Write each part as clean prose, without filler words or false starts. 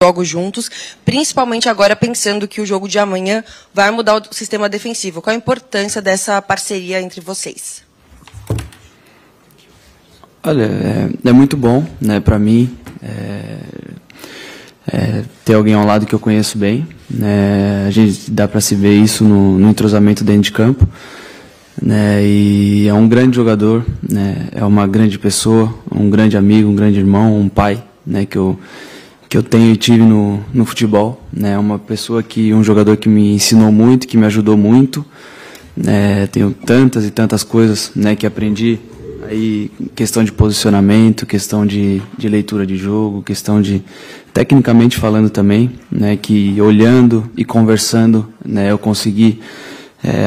jogos juntos, principalmente agora pensando que o jogo de amanhã vai mudar o sistema defensivo. Qual a importância dessa parceria entre vocês? Olha, é muito bom, né, para mim, ter alguém ao lado que eu conheço bem, né, a gente dá para se ver isso no entrosamento dentro de campo, né, e é um grande jogador, né, é uma grande pessoa, um grande amigo, um grande irmão, um pai, né, que eu tenho e tive no futebol, né, uma pessoa um jogador que me ensinou muito, que me ajudou muito, né, tenho tantas e tantas coisas, né, que aprendi. Aí, questão de posicionamento, questão de leitura de jogo, questão de, tecnicamente falando também, né, que olhando e conversando, né, eu consegui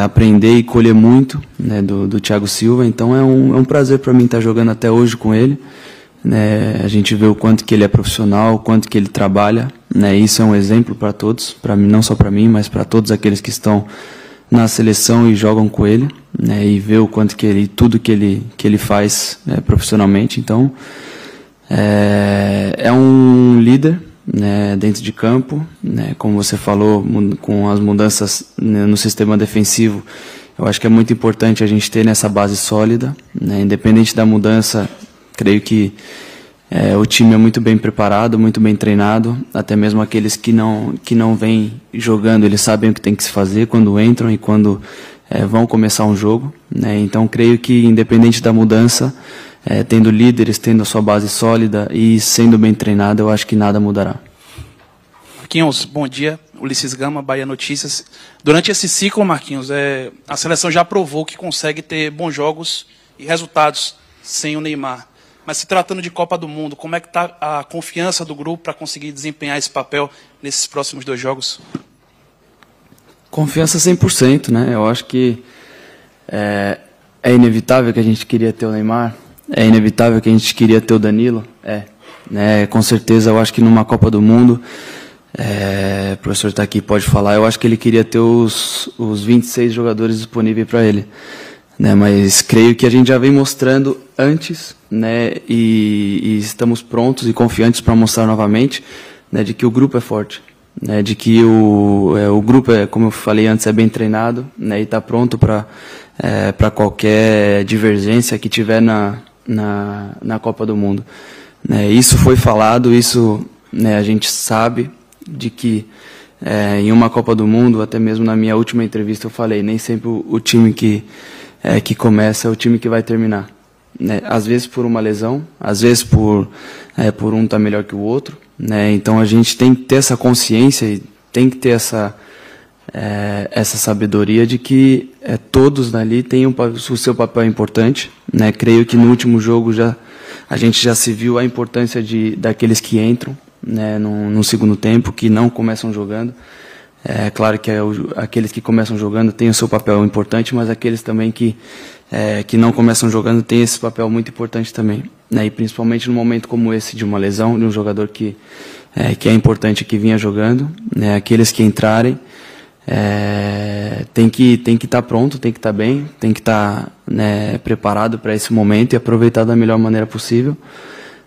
aprender e colher muito, né, do Thiago Silva. Então é um prazer para mim estar jogando até hoje com ele. Né, a gente vê o quanto que ele é profissional, o quanto que ele trabalha. Né, isso é um exemplo para todos, para mim, não só para mim, mas para todos aqueles que estão na seleção e jogam com ele, né, e ver o quanto que tudo que ele faz profissionalmente. Então, é um líder, né, dentro de campo, né, como você falou, com as mudanças, né, no sistema defensivo. Eu acho que é muito importante a gente ter nessa base sólida, né, independente da mudança. Creio que o time é muito bem preparado, muito bem treinado, até mesmo aqueles que não vêm jogando, eles sabem o que tem que se fazer quando entram e quando vão começar um jogo. Né? Então, creio que, independente da mudança, tendo líderes, tendo a sua base sólida e sendo bem treinado, eu acho que nada mudará. Marquinhos, bom dia. Ulisses Gama, Bahia Notícias. Durante esse ciclo, Marquinhos, a seleção já provou que consegue ter bons jogos e resultados sem o Neymar. Mas se tratando de Copa do Mundo, como é que está a confiança do grupo para conseguir desempenhar esse papel nesses próximos 2 jogos? Confiança 100%, né? Eu acho que é inevitável que a gente queria ter o Neymar, é inevitável que a gente queria ter o Danilo, né? Com certeza, eu acho que numa Copa do Mundo, o professor está aqui, pode falar, eu acho que ele queria ter os 26 jogadores disponíveis para ele. Né, mas creio que a gente já vem mostrando antes, né, e estamos prontos e confiantes para mostrar novamente, né, de que o grupo é forte, né, de que o grupo, como eu falei antes, é bem treinado, né, e está pronto para qualquer divergência que tiver na Copa do Mundo. Né, isso foi falado, isso, né, a gente sabe de que em uma Copa do Mundo, até mesmo na minha última entrevista eu falei, nem sempre o time que começa é o time que vai terminar. Né? Às vezes por uma lesão, às vezes por um estar melhor que o outro. Né? Então a gente tem que ter essa consciência e tem que ter essa sabedoria de que todos ali têm o seu papel importante. Né? Creio que no último jogo a gente já se viu a importância daqueles que entram, né, no segundo tempo, que não começam jogando. É claro que aqueles que começam jogando têm o seu papel importante, mas aqueles também que não começam jogando têm esse papel muito importante também. Né? E principalmente num momento como esse de uma lesão, de um jogador que é importante, que vinha jogando, né? Aqueles que entrarem tem que estar pronto, tem que estar bem, tem que estar, né, preparado para esse momento e aproveitar da melhor maneira possível.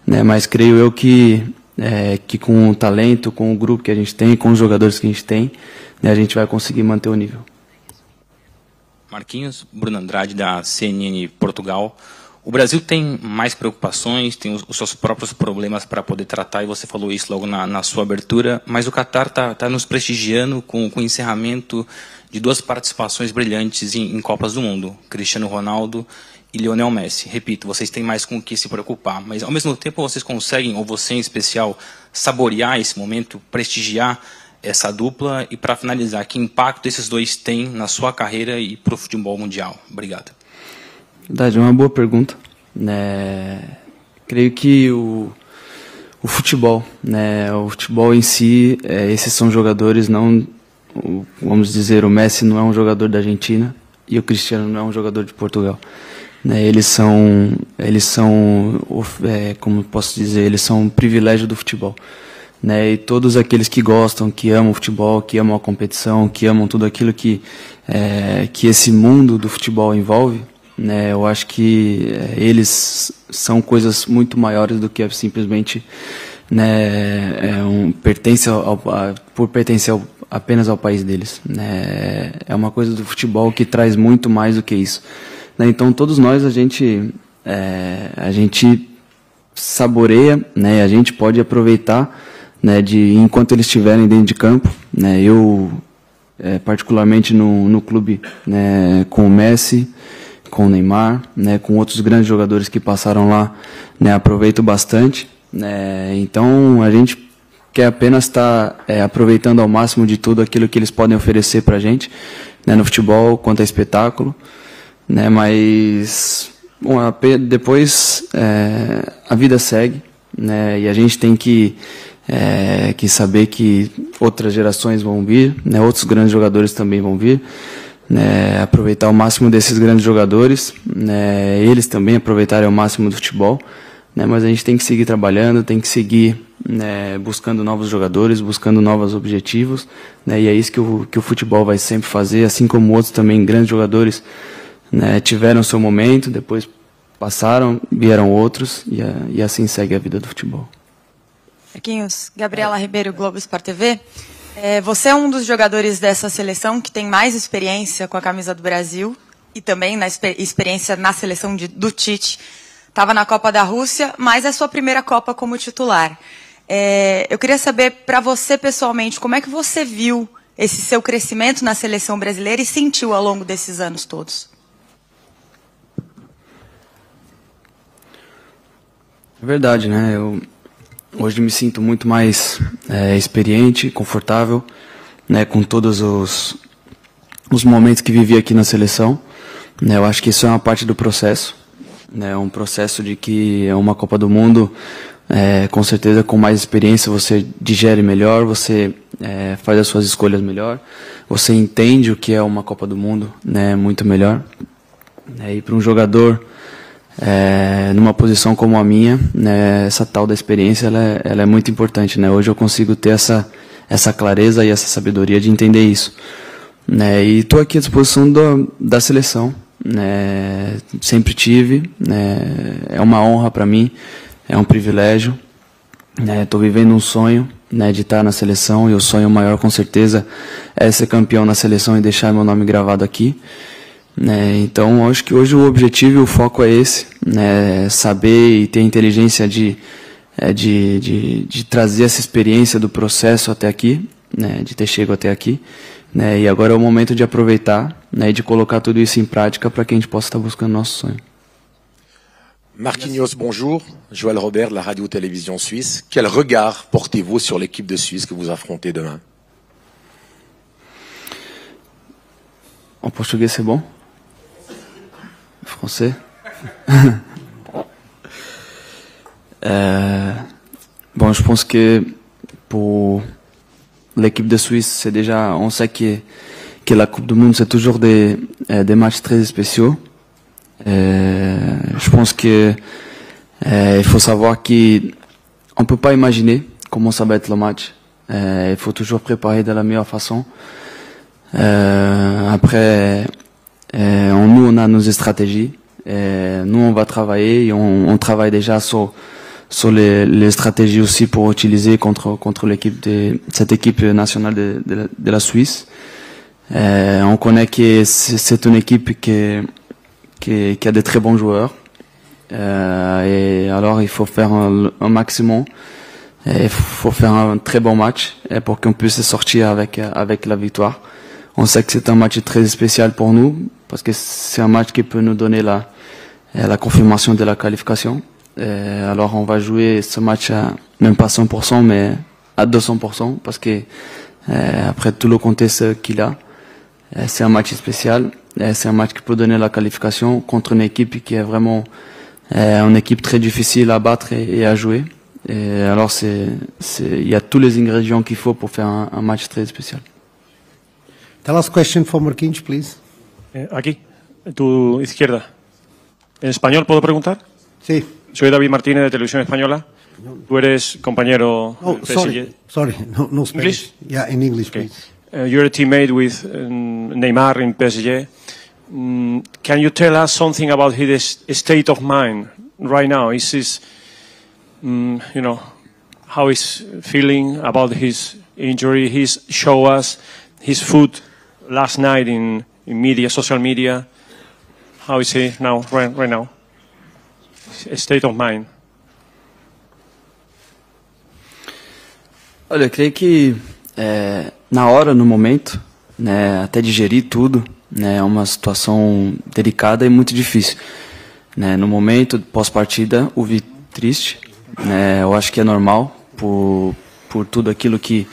Né? Mas creio eu que com o talento, com o grupo que a gente tem, com os jogadores que a gente tem, né, a gente vai conseguir manter o nível. Marquinhos, Bruno Andrade, da CNN Portugal. O Brasil tem mais preocupações, tem os seus próprios problemas para poder tratar, e você falou isso logo na sua abertura, mas o Qatar está nos prestigiando com o encerramento de 2 participações brilhantes em Copas do Mundo, Cristiano Ronaldo e Lionel Messi. Repito, vocês têm mais com o que se preocupar, mas ao mesmo tempo vocês conseguem, ou você em especial, saborear esse momento, prestigiar essa dupla. E para finalizar, que impacto esses 2 têm na sua carreira e para o futebol mundial? Obrigado. Verdade, é uma boa pergunta. Creio que o futebol, né, o futebol em si, esses são jogadores, não, vamos dizer, o Messi não é um jogador da Argentina e o Cristiano não é um jogador de Portugal. Né, eles são, como posso dizer, eles são um privilégio do futebol. Né, e todos aqueles que gostam, que amam o futebol, que amam a competição, que amam tudo aquilo que esse mundo do futebol envolve, né, eu acho que eles são coisas muito maiores do que simplesmente, né, por pertencer apenas ao país deles, né? É uma coisa do futebol que traz muito mais do que isso, né? Então todos nós a gente saboreia, né? A gente pode aproveitar, né, enquanto eles estiverem dentro de campo, né? Eu particularmente no clube, né, com o Messi, com o Neymar, né, com outros grandes jogadores que passaram lá, né, aproveito bastante, né? Então a gente quer apenas estar aproveitando ao máximo de tudo aquilo que eles podem oferecer para a gente, né, no futebol quanto a espetáculo, né? Mas bom, depois a vida segue, né? E a gente tem que saber que outras gerações vão vir, né? Outros grandes jogadores também vão vir, né? Aproveitar o máximo desses grandes jogadores, né? Eles também aproveitarem ao máximo do futebol, né? Mas a gente tem que seguir trabalhando, tem que seguir, né, buscando novos jogadores, buscando novos objetivos, né? E é isso que o futebol vai sempre fazer, assim como outros também grandes jogadores, né, tiveram seu momento, depois passaram, vieram outros, e assim segue a vida do futebol. Marquinhos, Gabriela Ribeiro, Globo Sport TV. Você é um dos jogadores dessa seleção que tem mais experiência com a camisa do Brasil e também na experiência na seleção do Tite. Estava na Copa da Rússia, mas é sua primeira Copa como titular. Eu queria saber, para você pessoalmente, como é que você viu esse seu crescimento na seleção brasileira e sentiu ao longo desses anos todos? É verdade, né? Eu hoje me sinto muito mais experiente, confortável, né, com todos os momentos que vivi aqui na seleção, né? Eu acho que isso é uma parte do processo, né? Um processo de que é uma Copa do Mundo, com certeza com mais experiência você digere melhor, você faz as suas escolhas melhor, você entende o que é uma Copa do Mundo, né, muito melhor. E para um jogador numa posição como a minha, né, essa tal da experiência ela é muito importante, né? Hoje eu consigo ter essa clareza e essa sabedoria de entender isso, né? E estou aqui à disposição da seleção, né? Sempre tive, né? É uma honra para mim, é um privilégio, né? Estou vivendo um sonho, né, de estar na seleção, e o sonho maior com certeza é ser campeão na seleção e deixar meu nome gravado aqui. Então, acho que hoje o objetivo e o foco é esse, né, saber e ter a inteligência de trazer essa experiência do processo até aqui, né, de ter chegado até aqui, né, e agora é o momento de aproveitar, né, e de colocar tudo isso em prática para que a gente possa estar buscando nosso sonho. Marquinhos, bonjour. Joël Robert, de la radio-télévision suisse. Quel regard portez-vous sur l'équipe de Suisse que vous affrontez demain? En portugais, c'est bon? Français? Bon, je pense que pour l'équipe de Suisse, c'est déjà, on sait que la Coupe du Monde, c'est toujours des matchs très spéciaux. Je pense que il faut savoir qu'on peut pas imaginer comment ça va être le match. Il faut toujours préparer de la meilleure façon. Après, nous on a nos stratégies. Nous on va travailler et on travaille déjà sur les stratégies aussi pour utiliser contre cette équipe nationale de la Suisse. On connaît que c'est une équipe qui a de très bons joueurs. Et alors il faut faire un maximum. Il faut faire un très bon match pour qu'on puisse sortir avec la victoire. On sait que c'est un match très spécial pour nous parce que c'est un match qui peut nous donner la confirmation de la qualification. Alors on va jouer ce match à même pas 100% mais à 200% parce que après tout le contexte qu'il a, c'est un match spécial. C'est un match qui peut donner la qualification contre une équipe qui est vraiment une équipe très difficile à battre et à jouer. Et alors il y a tous les ingrédients qu'il faut pour faire un match très spécial. The last question for Marquinhos, please. Aquí, tu izquierda. ¿En español puedo preguntar? Sí. Soy David Martínez de Televisión Española. Tú eres compañero del PSG. Sorry, no Spanish. English? Yeah, in English, Okay. please. You're a teammate with Neymar in PSG. Can you tell us something about his state of mind right now? Is his, how he's feeling about his injury. He's show us his foot last night in media, social media. How is he now, right now? State of mind. Olha, eu creio que na hora, no momento, né, até digerir tudo, né, é uma situação delicada e muito difícil. Né, no momento, pós-partida, o vi triste. Né, eu acho que é normal, por tudo aquilo que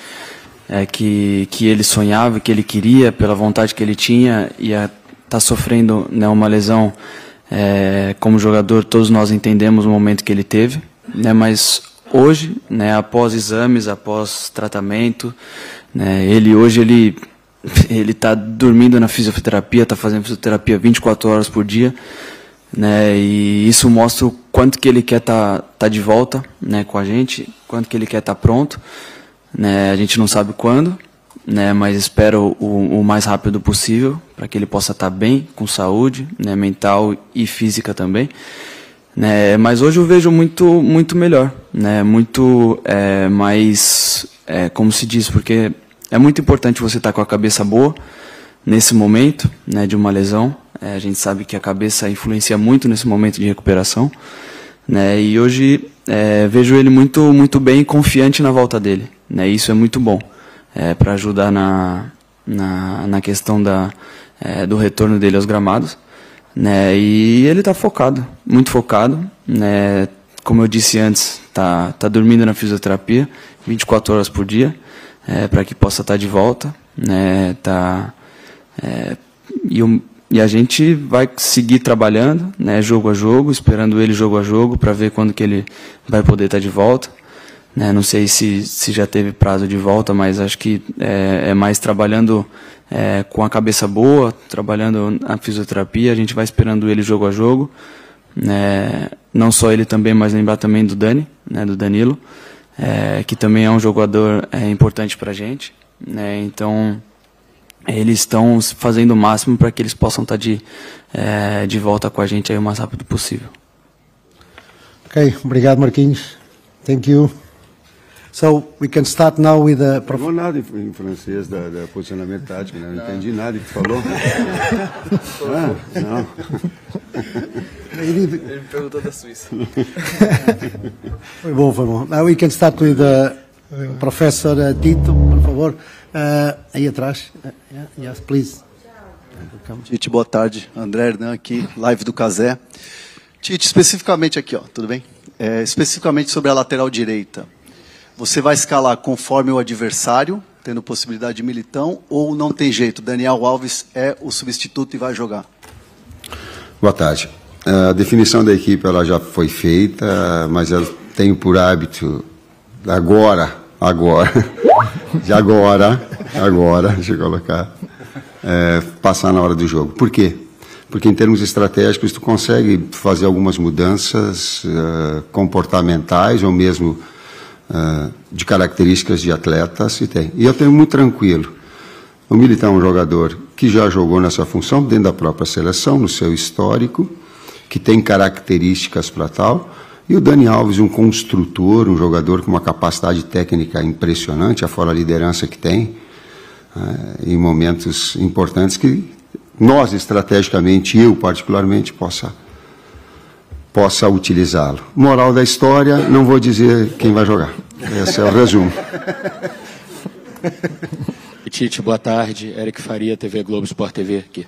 ele sonhava, que ele queria, pela vontade que ele tinha, e tá sofrendo, né, uma lesão. Como jogador, todos nós entendemos o momento que ele teve, né, mas hoje, né, após exames, após tratamento, né, ele está dormindo na fisioterapia, está fazendo fisioterapia 24 horas por dia, né, e isso mostra o quanto que ele quer tá de volta, né, com a gente, quanto que ele quer estar pronto, né, a gente não sabe quando, né, mas espero o mais rápido possível para que ele possa estar bem, com saúde, né, mental e física também. Né, mas hoje eu vejo muito melhor, né, muito mais, como se diz, porque é muito importante você estar com a cabeça boa nesse momento, né, de uma lesão. A gente sabe que a cabeça influencia muito nesse momento de recuperação, né, e hoje vejo ele muito bem e confiante na volta dele, né, isso é muito bom, para ajudar na questão do retorno dele aos gramados. Né, e ele está focado, muito focado, né, como eu disse antes, tá dormindo na fisioterapia 24 horas por dia, para que possa estar de volta, né, e a gente vai seguir trabalhando, né, jogo a jogo, esperando ele jogo a jogo, para ver quando que ele vai poder estar de volta, né, não sei se já teve prazo de volta, mas acho que é mais trabalhando com a cabeça boa, trabalhando na fisioterapia, a gente vai esperando ele jogo a jogo, né, não só ele também, mas lembrar também do Dani, né, do Danilo, que também é um jogador importante para a gente, né, então eles estão fazendo o máximo para que eles possam estar de volta com a gente aí o mais rápido possível. Ok, obrigado Marquinhos. Thank you. So we can start now with the... Não falou nada em francês da posicionamento tático, né? Não entendi nada que tu falou. Não. Ele me perguntou da Suíça. Foi bom. Now we can start with Professor Tito, por favor. Aí atrás. Yes, please. Tite, boa tarde. André Hernan aqui, live do Cazé. Tite, especificamente aqui, ó, tudo bem? Especificamente sobre a lateral direita. Você vai escalar conforme o adversário, tendo possibilidade de Militão, ou não tem jeito? Daniel Alves é o substituto e vai jogar? Boa tarde. A definição da equipe ela já foi feita, mas eu tenho por hábito, agora, deixa eu colocar, passar na hora do jogo. Por quê? Porque em termos estratégicos tu consegue fazer algumas mudanças comportamentais ou mesmo de características de atletas, e eu tenho muito tranquilo. O Militão é um jogador que já jogou nessa função dentro da própria seleção, no seu histórico, que tem características para tal, e o Dani Alves, um construtor, um jogador com uma capacidade técnica impressionante, afora a liderança que tem, em momentos importantes que nós, estrategicamente, eu particularmente, possa utilizá-lo. Moral da história, não vou dizer quem vai jogar. Esse é o resumo. Tite, boa tarde. Eric Faria, TV Globo, Sport TV aqui.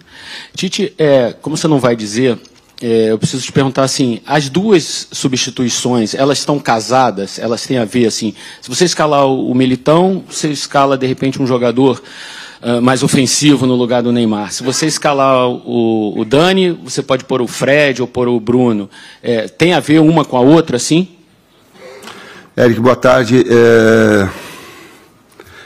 Tite, como você não vai dizer, eu preciso te perguntar assim, as duas substituições, elas estão casadas? Elas têm a ver, assim, se você escalar o Militão, você escala, de repente, um jogador mais ofensivo no lugar do Neymar. Se você escalar o Dani, você pode pôr o Fred ou pôr o Bruno. Tem a ver uma com a outra, assim? Eric, boa tarde.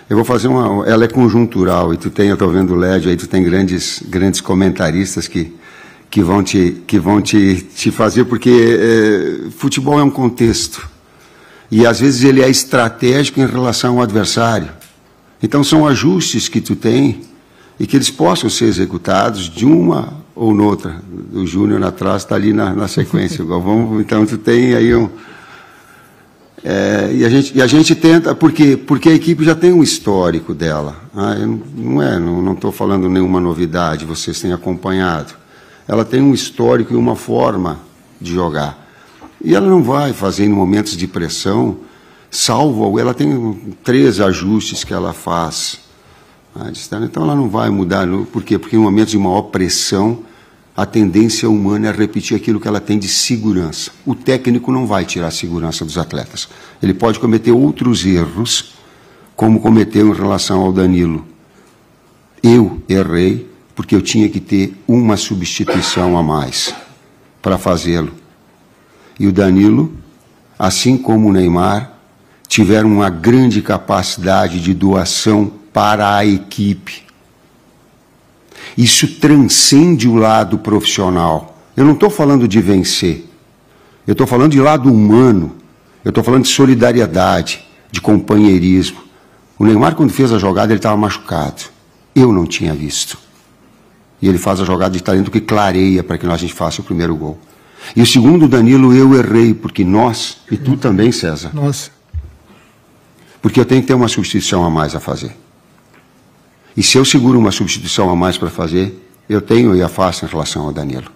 Eu vou fazer ela é conjuntural, e eu estou vendo o LED, aí tu tem grandes comentaristas que vão te fazer, porque futebol é um contexto. E às vezes ele é estratégico em relação ao adversário. Então são ajustes que tu tem e que eles possam ser executados de uma ou noutra. O Júnior atrás está ali na sequência. Então tu tem aí E a gente tenta, porque a equipe já tem um histórico dela. Não estou falando nenhuma novidade, vocês têm acompanhado. Ela tem um histórico e uma forma de jogar. E ela não vai fazer em momentos de pressão, salvo, ela tem 3 ajustes que ela faz. Então ela não vai mudar. Por quê? Porque em momentos de maior pressão, a tendência humana é repetir aquilo que ela tem de segurança. O técnico não vai tirar a segurança dos atletas. Ele pode cometer outros erros, como cometeu em relação ao Danilo. Eu errei porque eu tinha que ter uma substituição a mais para fazê-lo. E o Danilo, assim como o Neymar, tiveram uma grande capacidade de doação para a equipe. Isso transcende o lado profissional. Eu não estou falando de vencer. Eu estou falando de lado humano. Eu estou falando de solidariedade, de companheirismo. O Neymar, quando fez a jogada, ele estava machucado. Eu não tinha visto. E ele faz a jogada de talento que clareia para que a gente faça o primeiro gol. E o segundo, Danilo, eu errei, porque nós, e tu também, César. Nossa. Porque eu tenho que ter uma substituição a mais a fazer. E se eu seguro uma substituição a mais para fazer, eu tenho e a faço em relação ao Danilo.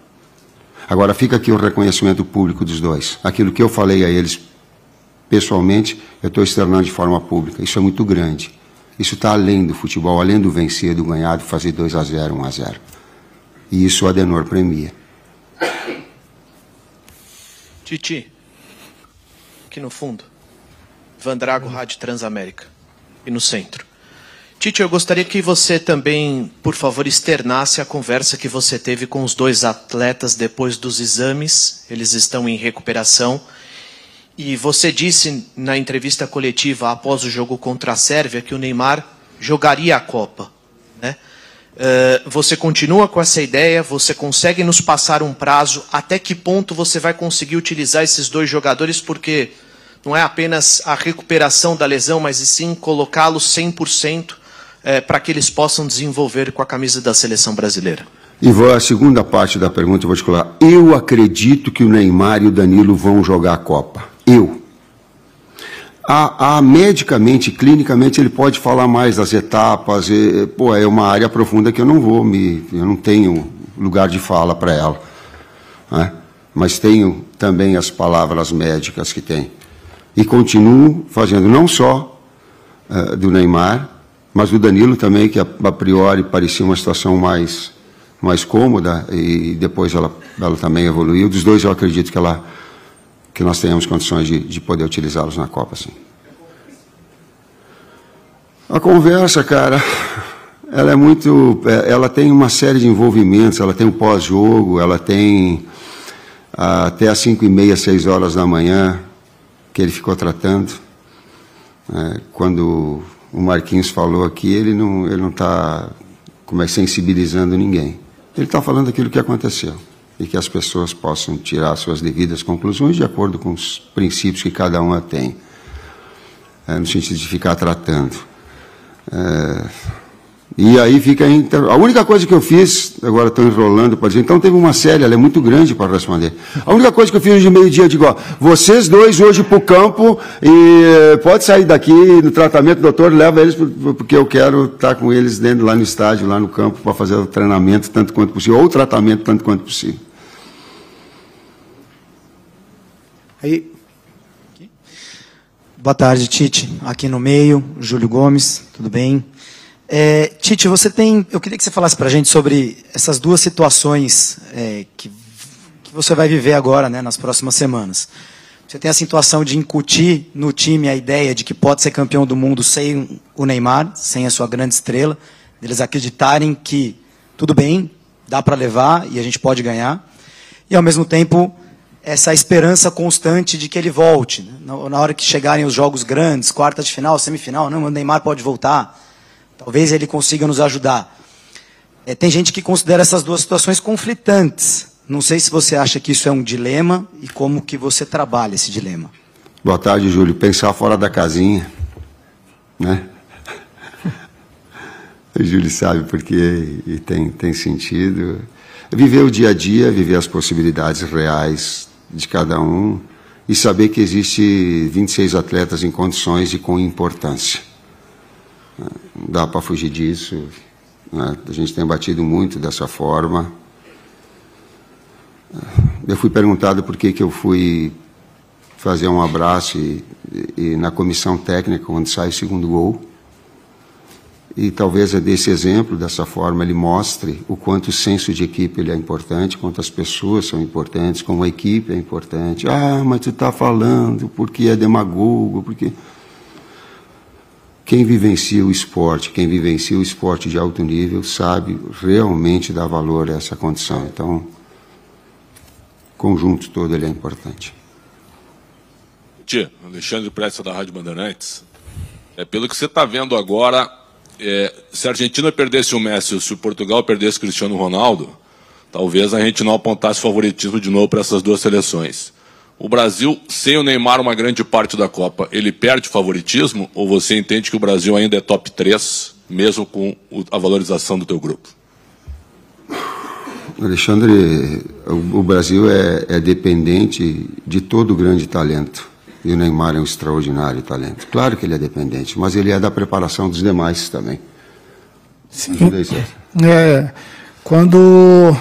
Agora fica aqui o reconhecimento público dos dois. Aquilo que eu falei a eles pessoalmente, eu estou externando de forma pública. Isso é muito grande. Isso está além do futebol, além do vencer, do ganhar, do fazer 2-0, 1-0. E isso o Adenor premia. Titi, aqui no fundo. Vandrago, Rádio Transamérica. E no centro. Titi, eu gostaria que você também, por favor, externasse a conversa que você teve com os 2 atletas depois dos exames. Eles estão em recuperação. E você disse na entrevista coletiva após o jogo contra a Sérvia que o Neymar jogaria a Copa, né? Você continua com essa ideia? Você consegue nos passar um prazo? Até que ponto você vai conseguir utilizar esses 2 jogadores? Porque não é apenas a recuperação da lesão, mas sim colocá-los 100% para que eles possam desenvolver com a camisa da seleção brasileira. E a segunda parte da pergunta eu vou te colocar. Eu acredito que o Neymar e o Danilo vão jogar a Copa. Medicamente, clinicamente, ele pode falar mais das etapas. É uma área profunda que eu não tenho lugar de fala para ela. Né? Mas tenho também as palavras médicas que tem. E continuo fazendo não só do Neymar, mas do Danilo também, que a priori parecia uma situação mais cômoda, e depois ela também evoluiu. Dos 2 eu acredito que nós tenhamos condições de poder utilizá-los na Copa, sim. A conversa, cara, ela tem uma série de envolvimentos, ela tem o pós-jogo, ela tem até às 5h30, 6 horas da manhã, que ele ficou tratando. Quando o Marquinhos falou aqui, ele não está sensibilizando ninguém. Ele está falando aquilo que aconteceu. E que as pessoas possam tirar suas devidas conclusões de acordo com os princípios que cada uma tem, no sentido de ficar tratando. E aí fica... A única coisa que eu fiz, agora estou enrolando para dizer, então teve uma série, ela é muito grande para responder. A única coisa que eu fiz de meio-dia, eu digo, vocês 2 hoje para o campo, e pode sair daqui no tratamento, doutor, leva eles, porque eu quero estar com eles dentro, lá no estádio, lá no campo, para fazer o treinamento tanto quanto possível, ou o tratamento tanto quanto possível. Aí. Boa tarde, Tite. Aqui no meio, Júlio Gomes, tudo bem? Tite, eu queria que você falasse para a gente sobre essas 2 situações que você vai viver agora, né, nas próximas semanas. Você tem a situação de incutir no time a ideia de que pode ser campeão do mundo sem o Neymar, sem a sua grande estrela, eles acreditarem que tudo bem, dá para levar e a gente pode ganhar, e ao mesmo tempo essa esperança constante de que ele volte, né? Na hora que chegarem os jogos grandes, quarta de final, semifinal, não, o Neymar pode voltar, talvez ele consiga nos ajudar. Tem gente que considera essas 2 situações conflitantes. Não sei se você acha que isso é um dilema e como que você trabalha esse dilema. Boa tarde, Júlio. Pensar fora da casinha, né? O Júlio sabe porque e tem sentido. Viver o dia a dia, viver as possibilidades reais de cada um e saber que existe 26 atletas em condições e com importância. Não dá para fugir disso, né? A gente tem batido muito dessa forma. Eu fui perguntado por que eu fui fazer um abraço e na comissão técnica, quando sai o segundo gol. E talvez desse exemplo, dessa forma, ele mostre o quanto o senso de equipe ele é importante, quanto as pessoas são importantes, como a equipe é importante. Ah, mas tu está falando porque é demagogo, porque... Quem vivencia o esporte de alto nível, sabe realmente dar valor a essa condição. Então, o conjunto todo ele é importante. Tia, Alexandre Prestes da Rádio Bandeirantes. Pelo que você está vendo agora... se a Argentina perdesse o Messi, se o Portugal perdesse o Cristiano Ronaldo, talvez a gente não apontasse favoritismo de novo para essas duas seleções. O Brasil, sem o Neymar uma grande parte da Copa, ele perde favoritismo? Ou você entende que o Brasil ainda é top 3, mesmo com a valorização do teu grupo? Alexandre, o Brasil é dependente de todo grande talento. E o Neymar é um extraordinário talento. Claro que ele é dependente, mas ele é da preparação dos demais também. Sim. Quando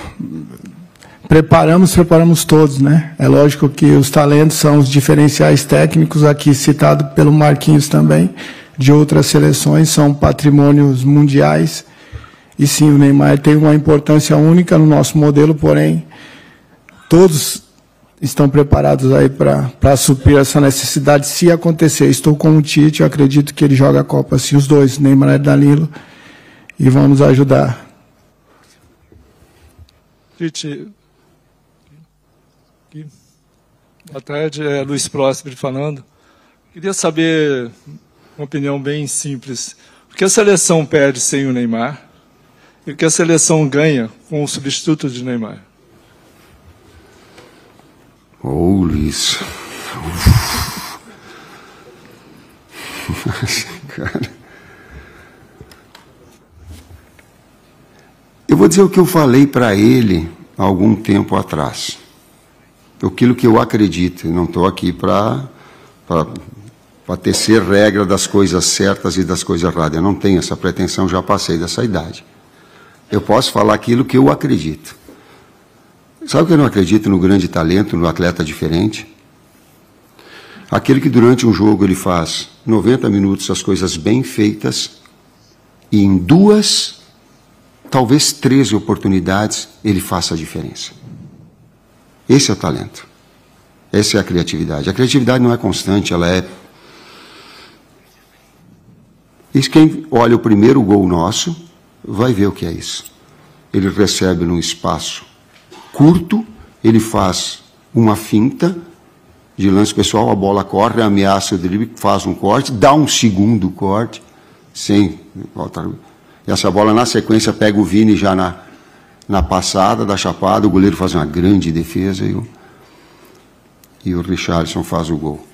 preparamos todos, né? É lógico que os talentos são os diferenciais técnicos, aqui citado pelo Marquinhos também, de outras seleções, são patrimônios mundiais. E sim, o Neymar tem uma importância única no nosso modelo, porém, todos estão preparados aí para suprir essa necessidade, se acontecer. Estou com o Tite, eu acredito que ele joga a Copa, assim, os dois, Neymar e Danilo, e vamos ajudar. Tite, boa tarde, Luiz Próspero falando. Queria saber uma opinião bem simples. Por que a seleção perde sem o Neymar? E o que a seleção ganha com o substituto de Neymar? Luiz. Cara. Eu vou dizer o que eu falei para ele há algum tempo atrás. Aquilo que eu acredito. Eu não estou aqui para tecer regra das coisas certas e das coisas erradas. Eu não tenho essa pretensão, já passei dessa idade. Eu posso falar aquilo que eu acredito. Sabe que eu não acredito no grande talento, no atleta diferente? Aquele que durante um jogo ele faz 90 minutos as coisas bem feitas e em 2, talvez 13 oportunidades ele faça a diferença. Esse é o talento. Essa é a criatividade. A criatividade não é constante, ela é... Isso, quem olha o primeiro gol nosso vai ver o que é isso. Ele recebe num espaço curto, ele faz uma finta de lance pessoal, a bola corre, ameaça o drible, faz um corte, dá um segundo corte, sem voltar. E essa bola na sequência pega o Vini já na passada da chapada, o goleiro faz uma grande defesa e o Richarlison faz o gol.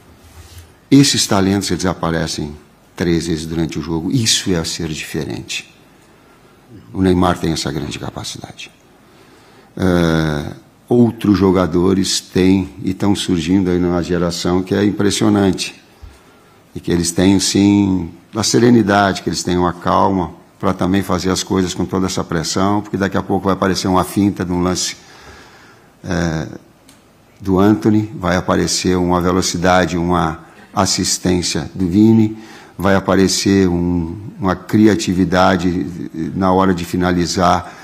Esses talentos eles aparecem 3 vezes durante o jogo, isso é ser diferente. O Neymar tem essa grande capacidade. Outros jogadores têm e estão surgindo aí numa geração que é impressionante. E que eles tenham, sim, a serenidade, que eles tenham a calma para também fazer as coisas com toda essa pressão, porque daqui a pouco vai aparecer uma finta de um lance do Antony, vai aparecer uma velocidade, uma assistência do Vini, vai aparecer uma criatividade na hora de finalizar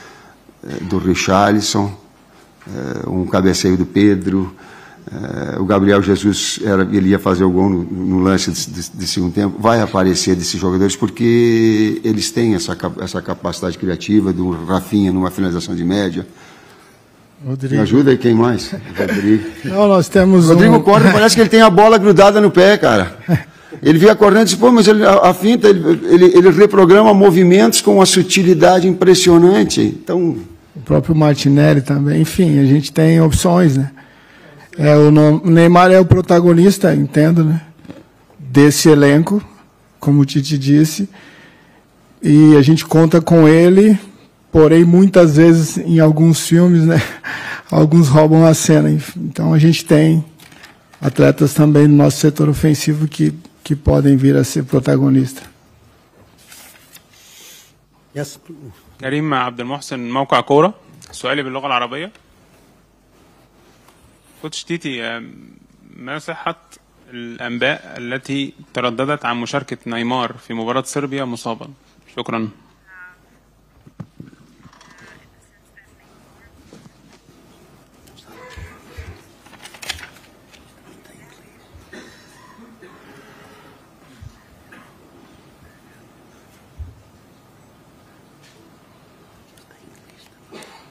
do Richarlison, um cabeceio do Pedro, o Gabriel Jesus ele ia fazer o gol no lance de segundo tempo. Vai aparecer desses jogadores porque eles têm essa capacidade criativa, do Rafinha numa finalização de média. Rodrigo. Me ajuda aí, quem mais? Rodrigo. Não, nós temos Rodrigo corre, parece que ele tem a bola grudada no pé, cara. Ele via correndo e disse, pô, mas a finta, ele reprograma movimentos com uma sutilidade impressionante. Então... O próprio Martinelli também, enfim, a gente tem opções, né? O Neymar é o protagonista, entendo, né? Desse elenco, como o Tite disse, e a gente conta com ele, porém, muitas vezes, em alguns filmes, né? Alguns roubam a cena. Então, a gente tem atletas também do nosso setor ofensivo que podem vir a ser protagonistas. Yes. كريم عبد المحسن موقع كورة. سؤالي باللغة العربية. كوتش تيتي، ما صحة الأنباء التي ترددت عن مشاركة نيمار في مباراة صربيا مصابا؟ شكرا.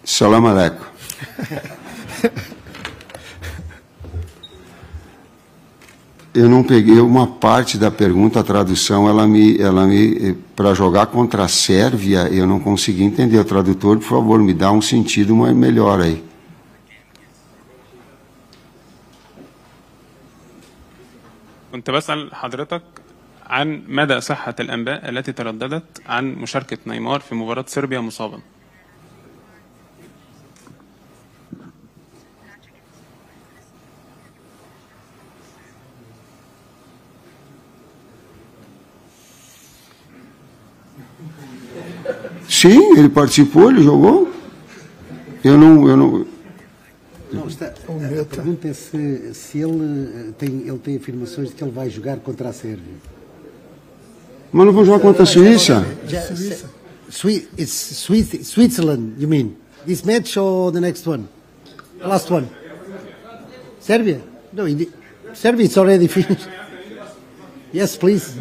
Salam aleikum. Eu não peguei uma parte da pergunta, a tradução, ela me para jogar contra a Sérvia, eu não consegui entender. O tradutor, por favor, me dá um sentido melhor aí. كنت بسأل حضرتك عن مدى صحة الأنباء التي ترددت عن مشاركة نيمار في مباراة صربيا مصابا. Sim, ele participou, ele jogou. Eu não. Não, a pergunta é se ele tem afirmações de que ele vai jogar contra a Sérvia. Mas não vou jogar contra a Suíça? Switzerland, you mean? This match or the next one? The last one? Serbia? No, Serbia it's already finished. Yes, please.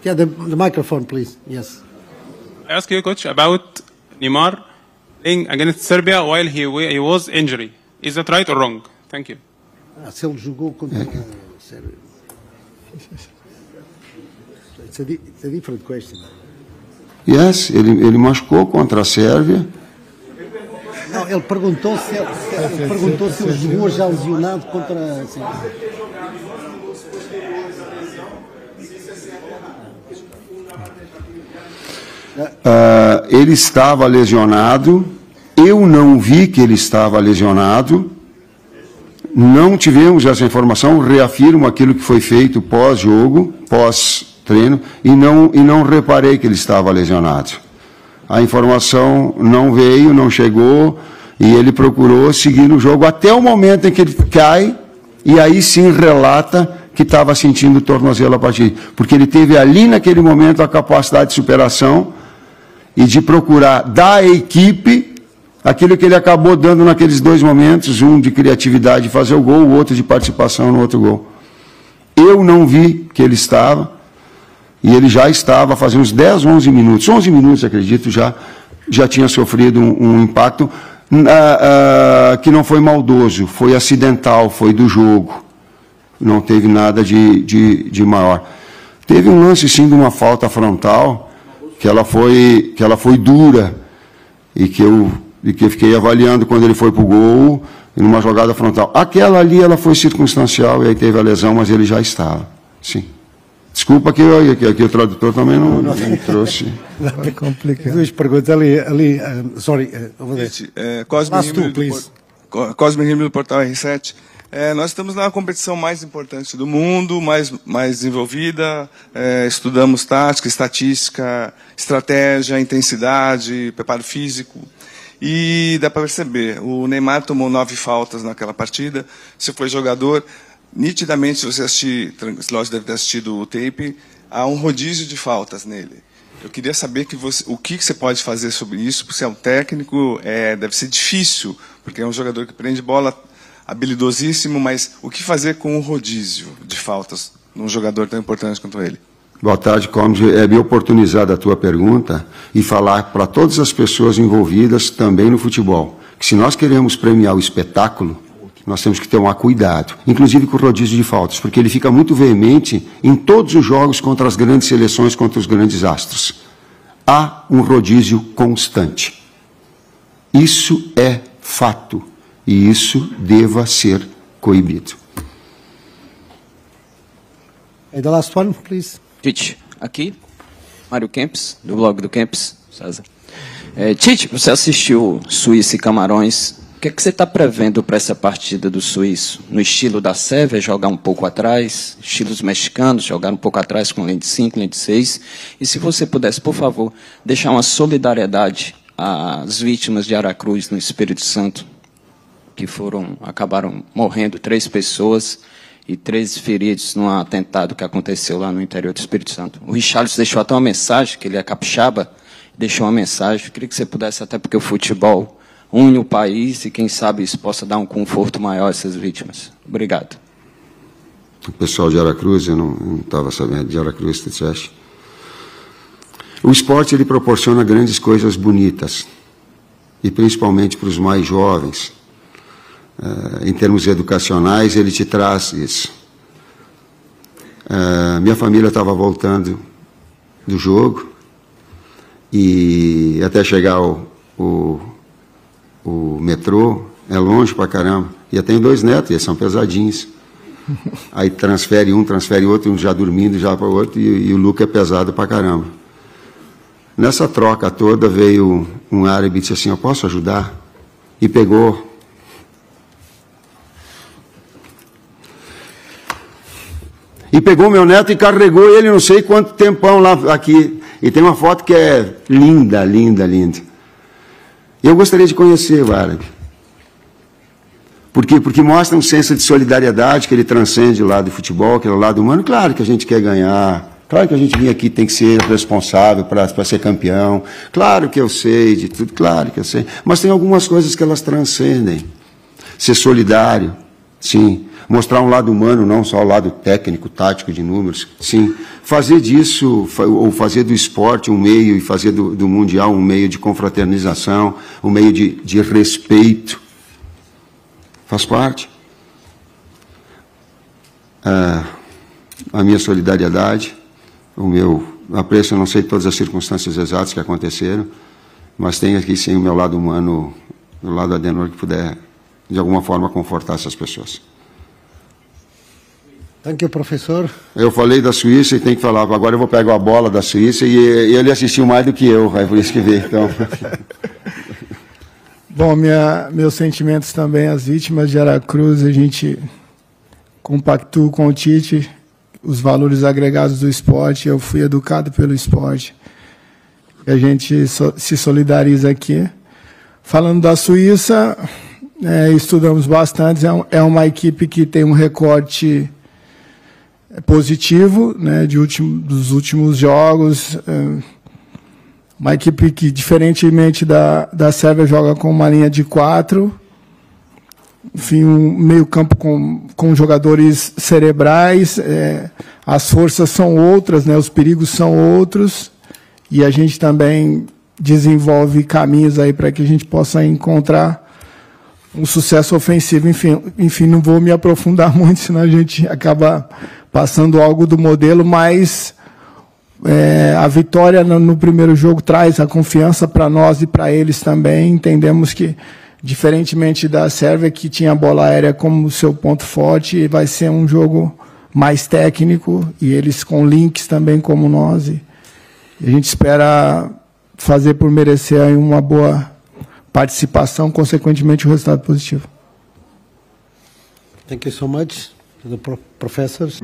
Yeah, the microphone, please. Yes. I ask you, coach, about Neymar playing against Serbia while he was injured. Is that right or wrong? Thank you. Se ele jogou contra a Sérvia. It's a different question. Yes, ele machucou contra a Sérvia. Não, ele perguntou se ele jogou já lesionado contra a Sérvia. Ele estava lesionado, eu não vi que ele estava lesionado, não tivemos essa informação, reafirmo aquilo que foi feito pós-jogo, pós-treino, e não reparei que ele estava lesionado. A informação não veio, não chegou, e ele procurou seguir no jogo até o momento em que ele cai, e aí sim relata que estava sentindo o tornozelo a partir, porque ele teve ali naquele momento a capacidade de superação e de procurar da equipe aquilo que ele acabou dando naqueles dois momentos, um de criatividade de fazer o gol, o outro de participação no outro gol. Eu não vi que ele estava, e ele já estava fazendo uns 10, 11 minutos, 11 minutos, acredito, já tinha sofrido um impacto que não foi maldoso, foi acidental, foi do jogo, não teve nada de maior. Teve um lance, sim, de uma falta frontal, que ela foi dura e que eu fiquei avaliando quando ele foi para o gol, numa jogada frontal. Aquela ali ela foi circunstancial e aí teve a lesão, mas ele já estava. Sim. Desculpa que aqui o tradutor também não trouxe. É complicado. Duas perguntas ali. Sorry, over there. Cosme Ribeiro do Portal R7. Nós estamos na competição mais importante do mundo, mais desenvolvida, estudamos tática, estatística, estratégia, intensidade, preparo físico, e dá para perceber, o Neymar tomou 9 faltas naquela partida, você foi jogador, nitidamente, se você assistir, lógico, deve ter assistido o tape, há um rodízio de faltas nele. Eu queria saber o que você pode fazer sobre isso, porque você é um técnico, deve ser difícil, porque é um jogador que prende bola, habilidosíssimo, mas o que fazer com o rodízio de faltas num jogador tão importante quanto ele? Boa tarde, Comes. É me oportunizar da tua pergunta e falar para todas as pessoas envolvidas também no futebol, que se nós queremos premiar o espetáculo, nós temos que tomar cuidado, inclusive com o rodízio de faltas, porque ele fica muito veemente em todos os jogos contra as grandes seleções, contra os grandes astros. Há um rodízio constante. Isso é fato. E isso deva ser coibido. And the last one, please. Tite, aqui, Mário Kempis, do blog do Kempis, César. Tite, você assistiu Suíça e Camarões, que é que você está prevendo para essa partida do suíço? No estilo da Sérvia, jogar um pouco atrás, estilos mexicanos, jogar um pouco atrás com linha de 5, linha de 6. E se você pudesse, por favor, deixar uma solidariedade às vítimas de Aracruz no Espírito Santo, que acabaram morrendo 3 pessoas e 13 feridos num atentado que aconteceu lá no interior do Espírito Santo. O Richarlison deixou até uma mensagem, que ele é capixaba, deixou uma mensagem. Eu queria que você pudesse, até porque o futebol une o país e, quem sabe, isso possa dar um conforto maior a essas vítimas. Obrigado. O pessoal de Aracruz, eu não estava sabendo de Aracruz, tu disseste. O esporte, ele proporciona grandes coisas bonitas, e principalmente para os mais jovens. Em termos educacionais, ele te traz isso. Minha família estava voltando do jogo, e até chegar o metrô, é longe pra caramba. E eu tenho 2 netos, e eles são pesadinhos. Aí transfere outro, um já dormindo, já para o outro, e o Luca é pesado pra caramba. Nessa troca toda veio um árabe e disse assim, eu posso ajudar? E pegou meu neto e carregou ele não sei quanto tempão lá aqui. E tem uma foto que é linda, linda, linda. Eu gostaria de conhecer o árabe. Por quê? Porque mostra um senso de solidariedade que ele transcende o lado do futebol, que é o lado humano. Claro que a gente quer ganhar. Claro que a gente vinha aqui tem que ser responsável para ser campeão. Claro que eu sei de tudo, claro que eu sei. Mas tem algumas coisas que elas transcendem. Ser solidário, sim. Mostrar um lado humano, não só o lado técnico, tático, de números. Sim, fazer disso, ou fazer do esporte um meio, e fazer do Mundial um meio de confraternização, um meio de respeito. Faz parte. A minha solidariedade, o meu apreço, eu não sei todas as circunstâncias exatas que aconteceram, mas tem aqui sim o meu lado humano, do lado do Adenor, que puder, de alguma forma, confortar essas pessoas. Thank you, professor. Eu falei da Suíça e tem que falar. Agora eu vou pegar a bola da Suíça e ele assistiu mais do que eu, é por isso que veio. Então. Bom, meus sentimentos também às vítimas de Aracruz. A gente compactua com o Tite os valores agregados do esporte. Eu fui educado pelo esporte. A gente se solidariza aqui. Falando da Suíça, estudamos bastante. É uma equipe que tem um recorte positivo, né, dos últimos jogos. Uma equipe que, diferentemente da Sérvia, joga com uma linha de 4. Enfim, um meio-campo com jogadores cerebrais. As forças são outras, né, os perigos são outros. E a gente também desenvolve caminhos aí para que a gente possa encontrar um sucesso ofensivo. Enfim, não vou me aprofundar muito, senão a gente acaba passando algo do modelo, mas a vitória no primeiro jogo traz a confiança para nós e para eles também. Entendemos que, diferentemente da Sérvia, que tinha a bola aérea como seu ponto forte, vai ser um jogo mais técnico, e eles com links também como nós. E a gente espera fazer por merecer aí uma boa participação, consequentemente o resultado positivo. Thank you so much to the professors.